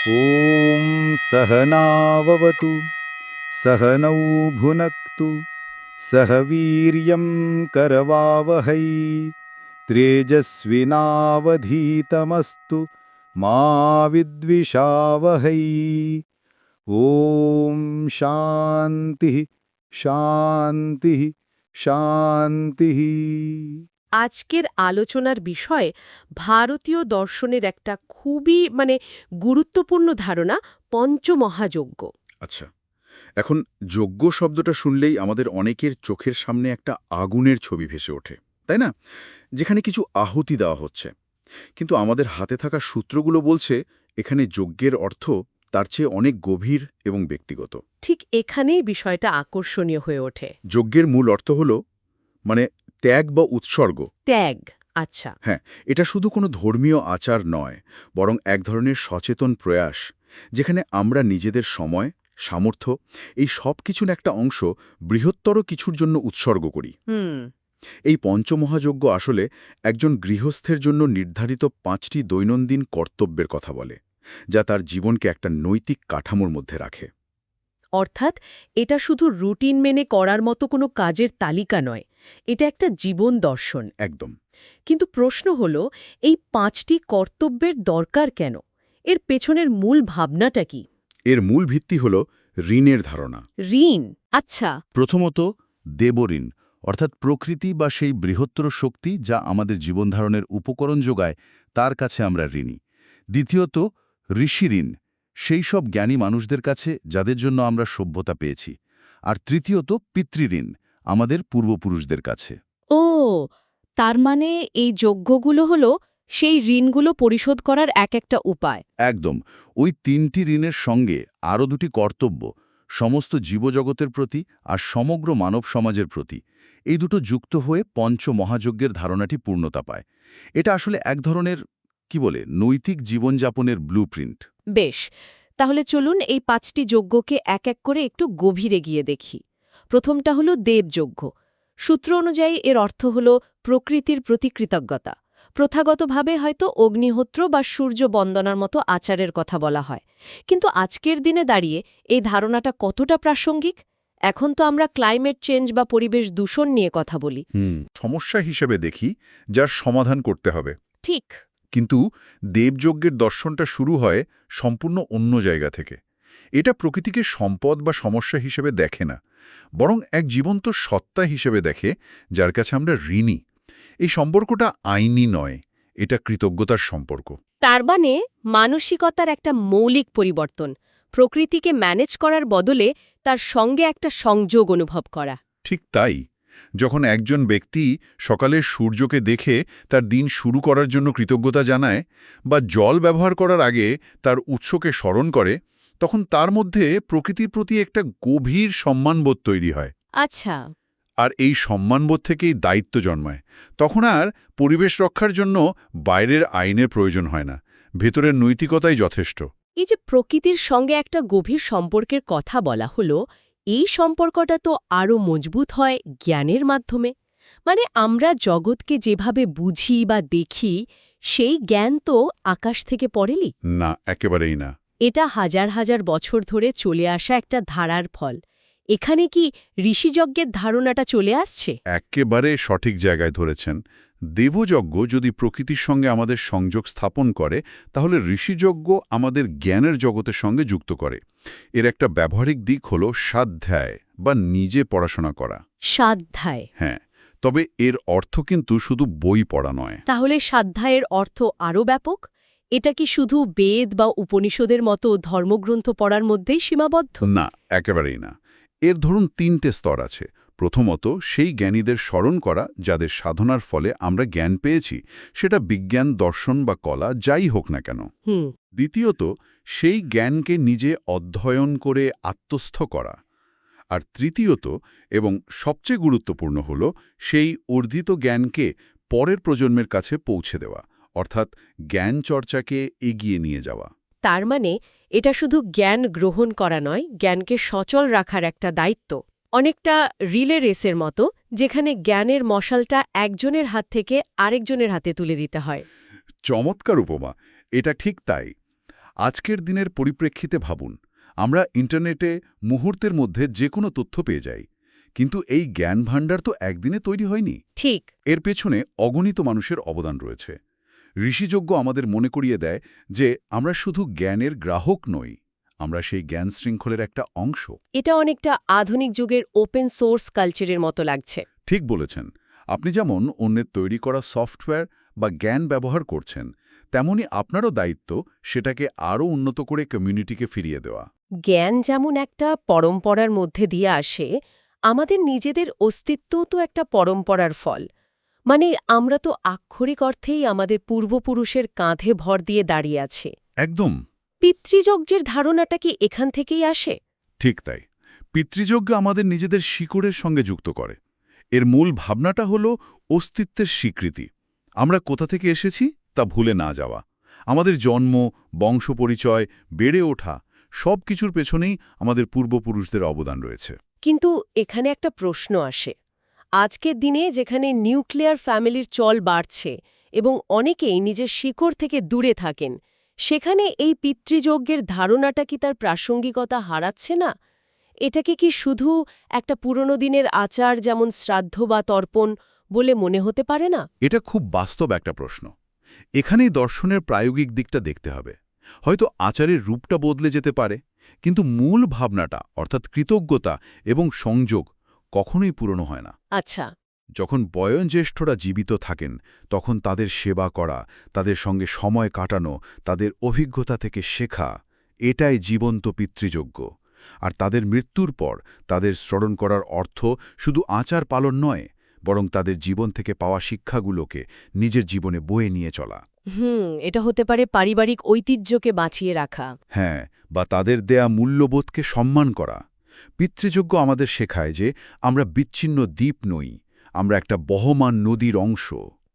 ॐ सहनाववतु सहनौ भुनक्तु सह वीर्यं करवावहै तेजस्विनावधीतमस्तु मा विद्विषावहै ॐ शान्तिः शान्तिः শান্তিः। আজকের আলোচনার বিষয় ভারতীয় দর্শনের একটা খুবই গুরুত্বপূর্ণ ধারণা পঞ্চমহাযজ্ঞ। আচ্ছা, এখন যজ্ঞ শব্দটা শুনলেই আমাদের অনেকের চোখের সামনে একটা আগুনের ছবি ভেসে ওঠে, তাই না? যেখানে কিছু আহুতি দেওয়া হচ্ছে। কিন্তু আমাদের হাতে থাকা সূত্রগুলো বলছে এখানে যজ্ঞের অর্থ তার চেয়ে অনেক গভীর এবং ব্যক্তিগত। ঠিক এখানেই বিষয়টা আকর্ষণীয় হয়ে ওঠে। যজ্ঞের মূল অর্থ হল ত্যাগ বা উৎসর্গ। ত্যাগ, আচ্ছা। হ্যাঁ, এটা শুধু কোনো ধর্মীয় আচার নয়, বরং এক ধরনের সচেতন প্রয়াস, যেখানে আমরা নিজেদের সময়, সামর্থ্য এই সব কিছুর একটা অংশ বৃহত্তর কিছুর জন্য উৎসর্গ করি। এই পঞ্চমহাযজ্ঞ আসলে একজন গৃহস্থের জন্য নির্ধারিত 5টি দৈনন্দিন কর্তব্যের কথা বলে, যা তার জীবনকে একটা নৈতিক কাঠামোর মধ্যে রাখে। অর্থাৎ এটা শুধু রুটিন মেনে করার মতো কোনো কাজের তালিকা নয়, এটা একটা জীবন দর্শন। একদম। কিন্তু প্রশ্ন হল, এই 5টি কর্তব্যের দরকার কেন? এর পেছনের মূল ভাবনাটা কি? এর মূল ভিত্তি হল ঋণের ধারণা। ঋণ, আচ্ছা। প্রথমত দেবঋণ, অর্থাৎ প্রকৃতি বা সেই বৃহত্তর শক্তি যা আমাদের জীবনধারণের উপকরণ যোগায়, তার কাছে আমরা ঋণী। দ্বিতীয়ত ঋষি ঋণ, সেই সব জ্ঞানী মানুষদের কাছে যাদের জন্য আমরা সভ্যতা পেয়েছি। আর তৃতীয়ত পিতৃঋণ, আমাদের পূর্বপুরুষদের কাছে। ও, তার মানে এই যজ্ঞগুলো হলো সেই ঋণগুলো পরিশোধ করার এক একটা উপায়। একদম। ওই 3টি ঋণের সঙ্গে আরও 2টি কর্তব্য, সমস্ত জীবজগতের প্রতি আর সমগ্র মানব সমাজের প্রতি, এই দুটো যুক্ত হয়ে পঞ্চমহাযজ্ঞের ধারণাটি পূর্ণতা পায়। এটা আসলে এক ধরনের নৈতিক জীবনযাপনের ব্লুপ্রিন্ট। বেশ, তাহলে চলুন এই 5টি যজ্ঞকে এক এক করে একটু গভীরে গিয়ে দেখি। প্রথমটা হলো দেবযজ্ঞ। সূত্র অনুযায়ী এর অর্থ হল প্রকৃতির প্রতি কৃতজ্ঞতা। প্রথাগতভাবে হয়তো অগ্নিহোত্র বা সূর্য বন্দনার মতো আচারের কথা বলা হয়। কিন্তু আজকের দিনে দাঁড়িয়ে এই ধারণাটা কতটা প্রাসঙ্গিক? এখন তো আমরা ক্লাইমেট চেঞ্জ বা পরিবেশ দূষণ নিয়ে কথা বলি। সমস্যা হিসেবে দেখি, যার সমাধান করতে হবে। ঠিক। কিন্তু দেবযজ্ঞের দর্শনটা শুরু হয় সম্পূর্ণ অন্য জায়গা থেকে। এটা প্রকৃতিকে সম্পদ বা সমস্যা হিসেবে দেখে না, বরং এক জীবন্ত সত্তা হিসেবে দেখে, যার কাছে আমরা ঋণী। এই সম্পর্কটা আইনি নয়, এটা কৃতজ্ঞতার সম্পর্ক। তার মানে মানসিকতার একটা মৌলিক পরিবর্তন, প্রকৃতিকে ম্যানেজ করার বদলে তার সঙ্গে একটা সংযোগ অনুভব করা। ঠিক তাই। যখন একজন ব্যক্তি সকালে সূর্যকে দেখে তার দিন শুরু করার জন্য কৃতজ্ঞতা জানায়, বা জল ব্যবহার করার আগে তার উৎসকে স্মরণ করে, তখন তার মধ্যে প্রকৃতির প্রতি একটা গভীর সম্মানবোধ তৈরি হয়। আচ্ছা। আর এই সম্মানবোধ থেকেই দায়িত্ব জন্মায়। তখন আর পরিবেশ রক্ষার জন্য বাইরের আইনের প্রয়োজন হয় না, ভেতরের নৈতিকতাই যথেষ্ট। এই যে প্রকৃতির সঙ্গে একটা গভীর সম্পর্কের কথা বলা হলো, এই সম্পর্কটা তো আরও মজবুত হয় জ্ঞানের মাধ্যমে। আমরা জগৎকে যেভাবে বুঝি বা দেখি, সেই জ্ঞান তো আকাশ থেকে পড়েনি। না, একেবারেই না। এটা হাজার হাজার বছর ধরে চলে আসা একটা ধারার ফল। এখানে কি ঋষিযজ্ঞের ধারণাটা চলে আসছে? একেবারে সঠিক জায়গায় ধরেছেন। দেবযজ্ঞ যদি প্রকৃতির সঙ্গে আমাদের সংযোগ স্থাপন করে, তাহলে ঋষিযজ্ঞ আমাদের জ্ঞানের জগতের সঙ্গে যুক্ত করে। এর একটা ব্যবহারিক দিক হল স্বাধ্যায় বা নিজে পড়াশোনা করা। স্বাধ্যায়? হ্যাঁ, তবে এর অর্থ কিন্তু শুধু বই পড়া নয়। তাহলে স্বাধ্যায়ের অর্থ আরও ব্যাপক? এটা কি শুধু বেদ বা উপনিষদের মতো ধর্মগ্রন্থ পড়ার মধ্যেই সীমাবদ্ধ? না, একেবারেই না। এর ধরুন 3টে স্তর আছে। প্রথমত, সেই জ্ঞানীদের স্মরণ করা যাদের সাধনার ফলে আমরা জ্ঞান পেয়েছি, সেটা বিজ্ঞান, দর্শন বা কলা যাই হোক না কেন। দ্বিতীয়ত, সেই জ্ঞানকে নিজে অধ্যয়ন করে আত্মস্থ করা। আর তৃতীয়ত, এবং সবচেয়ে গুরুত্বপূর্ণ হল, সেই অর্জিত জ্ঞানকে পরের প্রজন্মের কাছে পৌঁছে দেওয়া, অর্থাৎ জ্ঞান চর্চাকে এগিয়ে নিয়ে যাওয়া। তার মানে এটা শুধু জ্ঞান গ্রহণ করা নয়, জ্ঞানকে সচল রাখার একটা দায়িত্ব। অনেকটা রিলে রেসের মতো, যেখানে জ্ঞানের মশালটা একজনের হাত থেকে আরেকজনের হাতে তুলে দিতে হয়। চমৎকার উপমা। এটা ঠিক তাই। আজকের দিনের পরিপ্রেক্ষিতে ভাবুন, আমরা ইন্টারনেটে মুহূর্তের মধ্যে যে কোনো তথ্য পেয়ে যাই, কিন্তু এই জ্ঞান ভাণ্ডার তো একদিনে তৈরি হয়নি। ঠিক। এর পেছনে অগণিত মানুষের অবদান রয়েছে। ঋষিযজ্ঞ আমাদের মনে করিয়ে দেয় যে আমরা শুধু জ্ঞানের গ্রাহক নই, আমরা সেই জ্ঞান শৃঙ্খলের একটা অংশ। এটা অনেকটা আধুনিক যুগের ওপেন সোর্স কালচারের মতো লাগছে। ঠিক বলেছেন। আপনি যেমন অন্যের তৈরি করা সফটওয়্যার বা জ্ঞান ব্যবহার করছেন, তেমনি আপনারও দায়িত্ব সেটাকে আরও উন্নত করে কমিউনিটিকে ফিরিয়ে দেওয়া। জ্ঞান যেমন একটা পরম্পরার মধ্যে দিয়ে আসে, আমাদের নিজেদের অস্তিত্বও তো একটা পরম্পরার ফল। মানে আমরা তো আক্ষরিক অর্থেই আমাদের পূর্বপুরুষের কাঁধে ভর দিয়ে দাঁড়িয়ে আছে। একদম পিতৃযজ্ঞের ধারণাটা কি এখান থেকেই আসে? ঠিক তাই। পিতৃযজ্ঞ আমাদের নিজেদের শিকড়ের সঙ্গে যুক্ত করে। এর মূল ভাবনাটা হলো অস্তিত্বের স্বীকৃতি। আমরা কোথা থেকে এসেছি তা ভুলে না যাওয়া। আমাদের জন্ম, বংশপরিচয়, বেড়ে ওঠা সব কিছুর পেছনেই আমাদের পূর্বপুরুষদের অবদান রয়েছে। কিন্তু এখানে একটা প্রশ্ন আসে। আজকের দিনে যেখানে নিউক্লিয়ার ফ্যামিলির চল বাড়ছে এবং অনেকেই নিজের শিকড় থেকে দূরে থাকেন, সেখানে এই পিতৃযজ্ঞের ধারণাটা কি তার প্রাসঙ্গিকতা হারাচ্ছে না? এটাকে কি শুধু একটা পুরনো দিনের আচার, যেমন শ্রাদ্ধ বা তর্পণ বলে মনে হতে পারে না? এটা খুব বাস্তব একটা প্রশ্ন। এখানেই দর্শনের প্রায়োগিক দিকটা দেখতে হবে। হয়তো আচারের রূপটা বদলে যেতে পারে, কিন্তু মূল ভাবনাটা অর্থাৎ কৃতজ্ঞতা এবং সংযোগ কখনোই পুরনো হয় না। আচ্ছা। যখন বয়োজ্যেষ্ঠরা জীবিত থাকেন, তখন তাদের সেবা করা, তাদের সঙ্গে সময় কাটানো, তাদের অভিজ্ঞতা থেকে শেখা, এটাই জীবন্ত পিতৃযজ্ঞ। আর তাদের মৃত্যুর পর তাদের স্মরণ করার অর্থ শুধু আচার পালন নয়, বরং তাদের জীবন থেকে পাওয়া শিক্ষাগুলোকে নিজের জীবনে বয়ে নিয়ে চলা। এটা হতে পারে পারিবারিক ঐতিহ্যকে বাঁচিয়ে রাখা। হ্যাঁ, বা তাদের দেয়া মূল্যবোধকে সম্মান করা। পিতৃযজ্ঞ আমাদের শেখায় যে আমরা বিচ্ছিন্ন দ্বীপ নই, আমরা একটা বহমান নদীর অংশ।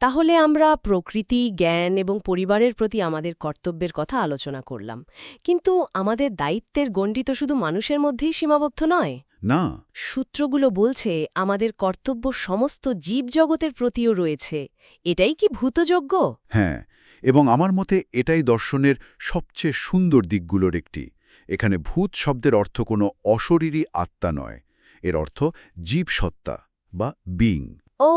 তাহলে আমরা প্রকৃতি, জ্ঞান এবং পরিবারের প্রতি আমাদের কর্তব্যের কথা আলোচনা করলাম, কিন্তু আমাদের দায়িত্বের গণ্ডি তো শুধু মানুষের মধ্যেই সীমাবদ্ধ নয়। না, সূত্রগুলো বলছে আমাদের কর্তব্য সমস্ত জীবজগতের প্রতিও রয়েছে। এটাই কি ভূতযজ্ঞ? হ্যাঁ, এবং আমার মতে এটাই দর্শনের সবচেয়ে সুন্দর দিকগুলোর একটি। এখানে ভূত শব্দের অর্থ কোনো অশরীরী আত্মা নয়, এর অর্থ জীবসত্তা বা বিং। ও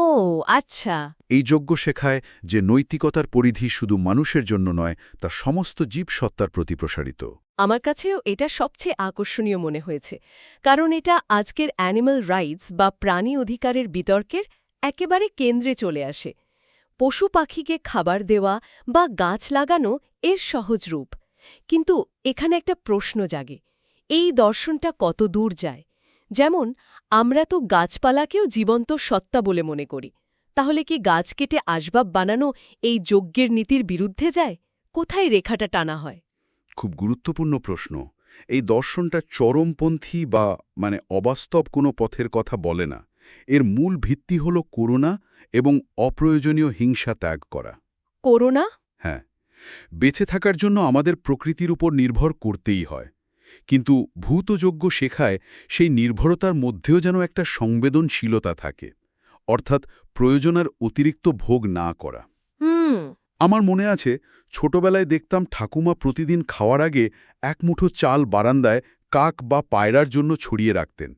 আচ্ছা। এই যজ্ঞ শেখায় যে নৈতিকতার পরিধি শুধু মানুষের জন্য নয়, তা সমস্ত জীবসত্তার প্রতি প্রসারিত। আমার কাছেও এটা সবচেয়ে আকর্ষণীয় মনে হয়েছে, কারণ এটা আজকের অ্যানিম্যাল রাইটস বা প্রাণী অধিকারের বিতর্কের একেবারে কেন্দ্রে চলে আসে। পশু পাখিকে খাবার দেওয়া বা গাছ লাগানো এর সহজ রূপ। কিন্তু এখানে একটা প্রশ্ন জাগে, এই দর্শনটা কত দূর যায়? যেমন আমরা তো গাছপালাকেও জীবন্ত সত্তা বলে মনে করি। তাহলে কি গাছ কেটে আসবাব বানানো এই যজ্ঞের নীতির বিরুদ্ধে যায়? কোথায় রেখাটা টানা হয়? খুব গুরুত্বপূর্ণ প্রশ্ন। এই দর্শনটা চরমপন্থী বা অবাস্তব কোনো পথের কথা বলে না। এর মূল ভিত্তি হল করুণা এবং অপ্রয়োজনীয় হিংসা ত্যাগ করা। করুণা? হ্যাঁ, বেঁচে থাকার জন্য আমাদের প্রকৃতির উপর নির্ভর করতেই হয়, কিন্তু ভূতযজ্ঞ শেখায় সেই নির্ভরতার মধ্যেও যেন একটা সংবেদনশীলতা থাকে, অর্থাৎ প্রয়োজনের অতিরিক্ত ভোগ না করা। আমার মনে আছে, ছোটবেলায় দেখতাম ঠাকুমা প্রতিদিন খাওয়ার আগে এক মুঠো চাল বারান্দায় কাক বা পায়রার জন্য ছড়িয়ে রাখতেন।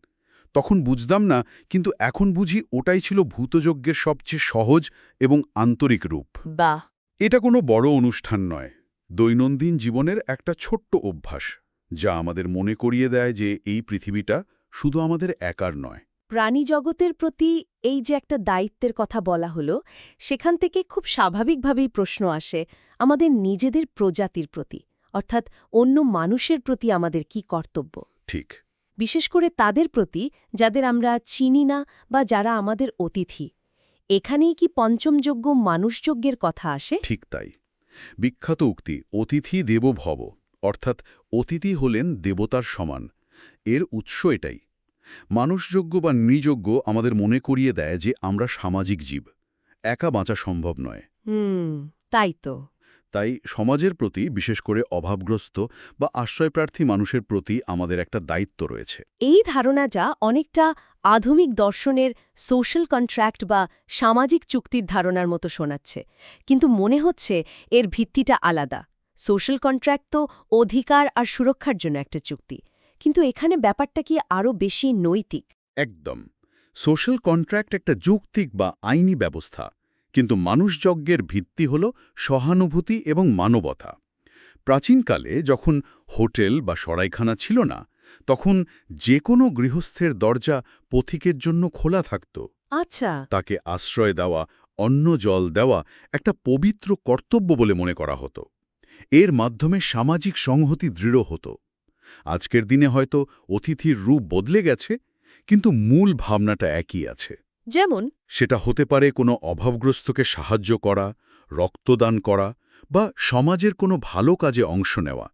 তখন বুঝতাম না, কিন্তু এখন বুঝি ওটাই ছিল ভূতযজ্ঞের সবচেয়ে সহজ এবং আন্তরিক রূপ। বাহ! এটা কোনো বড় অনুষ্ঠান নয়, দৈনন্দিন জীবনের একটা ছোট্ট অভ্যাস, যা আমাদের মনে করিয়ে দেয় যে এই পৃথিবীটা শুধু আমাদের একার নয়। প্রাণী জগতের প্রতি এই যে একটা দায়িত্বের কথা বলা হলো, সেখান থেকে খুব স্বাভাবিকভাবেই প্রশ্ন আসে আমাদের নিজেদের প্রজাতির প্রতি, অর্থাৎ অন্য মানুষের প্রতি আমাদের কি কর্তব্য। ঠিক। বিশেষ করে তাদের প্রতি যাদের আমরা চিনি না বা যারা আমাদের অতিথি। এখানেই কি পঞ্চম যজ্ঞ মানুষযজ্ঞের কথা আসে? ঠিক তাই। বিখ্যাত উক্তি অতিথি দেবো ভব, অর্থাৎ অতিথি হলেন দেবতার সমান। এর উৎস এটাই। মানুষযজ্ঞ বা নৃযজ্ঞ আমাদের মনে করিয়ে দেয় যে আমরা সামাজিক জীব, একা বাঁচা সম্ভব নয়। তাই তো। তাই সমাজের প্রতি, বিশেষ করে অভাবগ্রস্ত বা আশ্রয়প্রার্থী মানুষের প্রতি আমাদের একটা দায়িত্ব রয়েছে। এই ধারণাটা অনেকটা আধুনিক দর্শনের সোশ্যাল কন্ট্রাক্ট বা সামাজিক চুক্তির ধারণার মতো শোনাচ্ছে, কিন্তু মনে হচ্ছে এর ভিত্তিটা আলাদা। সোশ্যাল কন্ট্রাক্ট তো অধিকার আর সুরক্ষার জন্য একটা চুক্তি, কিন্তু এখানে ব্যাপারটা কি আরও বেশি নৈতিক? একদম। সোশ্যাল কন্ট্রাক্ট একটা যৌক্তিক বা আইনি ব্যবস্থা, কিন্তু মানুষযজ্ঞের ভিত্তি হল সহানুভূতি এবং মানবতা। প্রাচীনকালে যখন হোটেল বা সরাইখানা ছিল না, তখন যে কোনো গৃহস্থের দরজা পথিকের জন্য খোলা থাকত। আচ্ছা। তাকে আশ্রয় দেওয়া, অন্ন জল দেওয়া একটা পবিত্র কর্তব্য বলে মনে করা হতো। এর মাধ্যমে সামাজিক সংহতি দৃঢ় হতো। আজকের দিনে হয়তো অতিথির রূপ বদলে গেছে, কিন্তু মূল ভাবনাটা একই আছে। যেমন? সেটা হতে পারে কোনো অভাবগ্রস্তকে সাহায্য করা, রক্তদান করা বা সমাজের কোনো ভালো কাজে অংশ নেওয়া।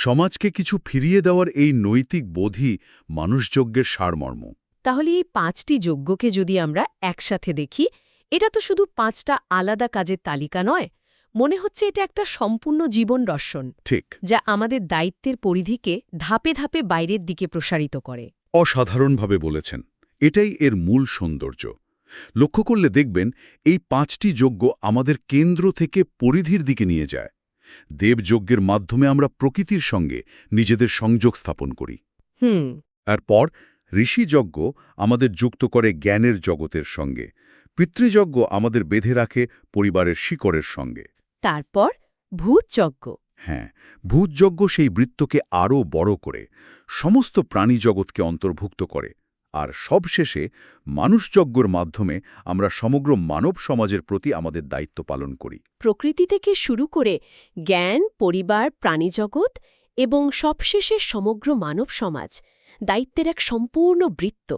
সমাজকে কিছু ফিরিয়ে দেওয়ার এই নৈতিক বোধই মানুষযজ্ঞের সারমর্ম। তাহলে এই 5টি যজ্ঞকে যদি আমরা একসাথে দেখি, এটা তো শুধু 5টা আলাদা কাজের তালিকা নয়, মনে হচ্ছে এটা একটা সম্পূর্ণ জীবন দর্শন, ঠিক। যা আমাদের দায়িত্বের পরিধিকে ধাপে ধাপে বাইরের দিকে প্রসারিত করে। অসাধারণভাবে বলেছেন। এটাই এর মূল সৌন্দর্য। লক্ষ্য করলে দেখবেন এই 5টি যজ্ঞ আমাদের কেন্দ্র থেকে পরিধির দিকে নিয়ে যায়। দেবযজ্ঞের মাধ্যমে আমরা প্রকৃতির সঙ্গে নিজেদের সংযোগ স্থাপন করি। এরপর ঋষিযজ্ঞ আমাদের যুক্ত করে জ্ঞানের জগতের সঙ্গে। পিতৃযজ্ঞ আমাদের বেঁধে রাখে পরিবারের শিকড়ের সঙ্গে। তারপর ভূতযজ্ঞ। হ্যাঁ, ভূতযজ্ঞ সেই বৃত্তকে আরও বড় করে সমস্ত প্রাণী জগৎকে অন্তর্ভুক্ত করে। আর সবশেষে মানুষযজ্ঞর মাধ্যমে আমরা সমগ্র মানব সমাজের প্রতি আমাদের দায়িত্ব পালন করি। প্রকৃতি থেকে শুরু করে জ্ঞান, পরিবার, প্রাণীজগৎ এবং সবশেষে সমগ্র মানব সমাজ, দায়িত্বের এক সম্পূর্ণ বৃত্ত।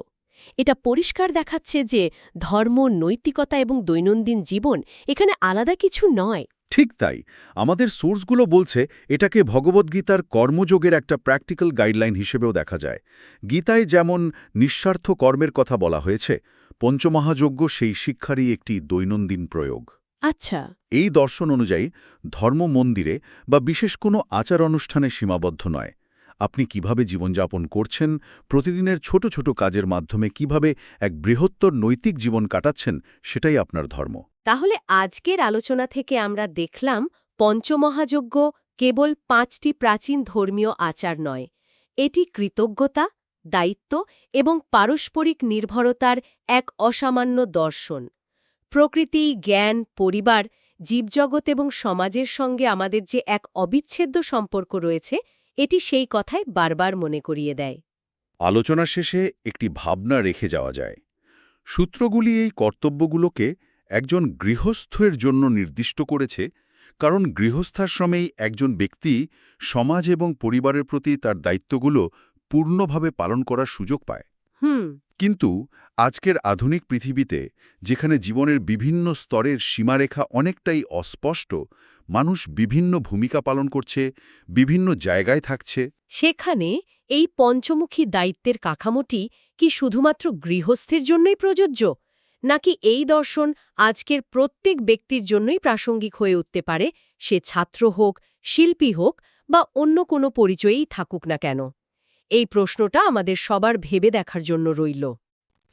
এটা পরিষ্কার দেখাচ্ছে যে ধর্ম, নৈতিকতা এবং দৈনন্দিন জীবন এখানে আলাদা কিছু নয়। ঠিক তাই। আমাদের সোর্সগুলো বলছে এটাকে ভগবদ্গীতার কর্মযোগের একটা প্র্যাকটিক্যাল গাইডলাইন হিসেবেও দেখা যায়। গীতায় যেমন নিঃস্বার্থ কর্মের কথা বলা হয়েছে, পঞ্চমহাযজ্ঞ সেই শিক্ষারই একটি দৈনন্দিন প্রয়োগ। আচ্ছা। এই দর্শন অনুযায়ী ধর্ম মন্দিরে বা বিশেষ কোনো আচার অনুষ্ঠানে সীমাবদ্ধ নয়। আপনি কিভাবে জীবনযাপন করছেন, প্রতিদিনের ছোট ছোট কাজের মাধ্যমে কিভাবে এক বৃহত্তর নৈতিক জীবন কাটাচ্ছেন, সেটাই আপনার ধর্ম। তাহলে আজকের আলোচনা থেকে আমরা দেখলাম পঞ্চমহাযজ্ঞ কেবল 5টি প্রাচীন ধর্মীয় আচার নয়, এটি কৃতজ্ঞতা, দায়িত্ব এবং পারস্পরিক নির্ভরতার এক অসামান্য দর্শন। প্রকৃতি, জ্ঞান, পরিবার, জীবজগৎ এবং সমাজের সঙ্গে আমাদের যে এক অবিচ্ছেদ্য সম্পর্ক রয়েছে, এটি সেই কথাই বারবার মনে করিয়ে দেয়। আলোচনা শেষে একটি ভাবনা রেখে যাওয়া যায়। সূত্রগুলি এই কর্তব্যগুলোকে একজন গৃহস্থের জন্য নির্দিষ্ট করেছে, কারণ গৃহস্থাশ্রমেই একজন ব্যক্তি সমাজ এবং পরিবারের প্রতি তার দায়িত্বগুলো পূর্ণভাবে পালন করার সুযোগ পায়। কিন্তু আজকের আধুনিক পৃথিবীতে, যেখানে জীবনের বিভিন্ন স্তরের সীমারেখা অনেকটাই অস্পষ্ট, মানুষ বিভিন্ন ভূমিকা পালন করছে, বিভিন্ন জায়গায় থাকছে, সেখানে এই পঞ্চমুখী দায়িত্বের কাঠামোটি কি শুধুমাত্র গৃহস্থের জন্যই প্রযোজ্য, নাকি এই দর্শন আজকের প্রত্যেক ব্যক্তির জন্যই প্রাসঙ্গিক হয়ে উঠতে পারে, সে ছাত্র হোক, শিল্পী হোক বা অন্য কোনো পরিচয়েই থাকুক না কেন? এই প্রশ্নটা আমাদের সবার ভেবে দেখার জন্য রইল।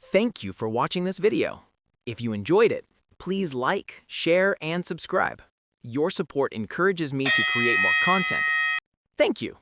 Thank you for watching this video. If you enjoyed it, please like, share, and subscribe. Your support encourages me to create more content. Thank you.